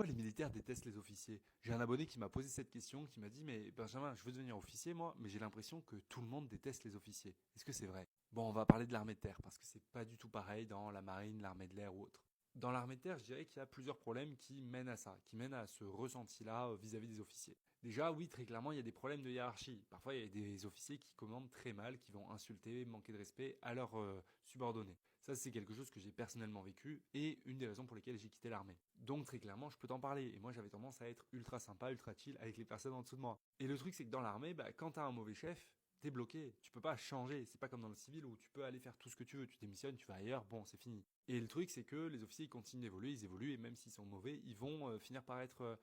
Pourquoi les militaires détestent les officiers? J'ai un abonné qui m'a posé cette question, qui m'a dit, mais Benjamin, je veux devenir officier moi, mais j'ai l'impression que tout le monde déteste les officiers. Est-ce que c'est vrai? Bon, on va parler de l'armée de terre, parce que c'est pas du tout pareil dans la marine, l'armée de l'air ou autre. Dans l'armée de terre, je dirais qu'il y a plusieurs problèmes qui mènent à ça, qui mènent à ce ressenti-là vis-à-vis des officiers. Déjà, oui, très clairement, il y a des problèmes de hiérarchie. Parfois, il y a des officiers qui commandent très mal, qui vont insulter, manquer de respect à leurs subordonnés. Ça, c'est quelque chose que j'ai personnellement vécu et une des raisons pour lesquelles j'ai quitté l'armée. Donc, très clairement, je peux t'en parler. Et moi, j'avais tendance à être ultra sympa, ultra chill avec les personnes en dessous de moi. Et le truc, c'est que dans l'armée, quand t'as un mauvais chef, t'es bloqué. Tu peux pas changer. C'est pas comme dans le civil où tu peux aller faire tout ce que tu veux. Tu démissionnes, tu vas ailleurs, bon, c'est fini. Et le truc, c'est que les officiers ils continuent d'évoluer, ils évoluent, et même s'ils sont mauvais, ils vont finir par être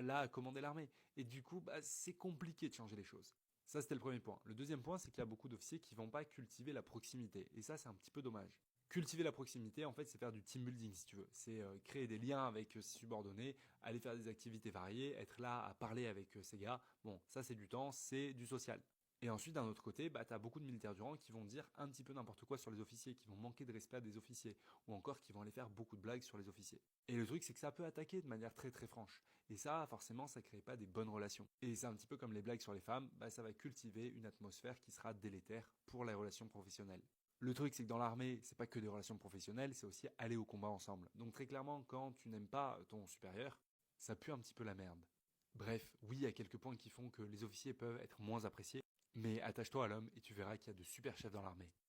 là à commander l'armée. Et du coup, c'est compliqué de changer les choses. Ça, c'était le premier point. Le deuxième point, c'est qu'il y a beaucoup d'officiers qui vont pas cultiver la proximité. Et ça, c'est un petit peu dommage. Cultiver la proximité, en fait, c'est faire du team building, si tu veux. C'est créer des liens avec ses subordonnés, aller faire des activités variées, être là à parler avec ces gars. Bon, ça, c'est du temps, c'est du social. Et ensuite, d'un autre côté, tu as beaucoup de militaires du rang qui vont dire un petit peu n'importe quoi sur les officiers, qui vont manquer de respect à des officiers, ou encore qui vont aller faire beaucoup de blagues sur les officiers. Et le truc, c'est que ça peut attaquer de manière très très franche. Et ça, forcément, ça crée pas des bonnes relations. Et c'est un petit peu comme les blagues sur les femmes, ça va cultiver une atmosphère qui sera délétère pour les relations professionnelles. Le truc, c'est que dans l'armée, c'est pas que des relations professionnelles, c'est aussi aller au combat ensemble. Donc très clairement, quand tu n'aimes pas ton supérieur, ça pue un petit peu la merde. Bref, oui, il y a quelques points qui font que les officiers peuvent être moins appréciés, mais attache-toi à l'homme et tu verras qu'il y a de super chefs dans l'armée.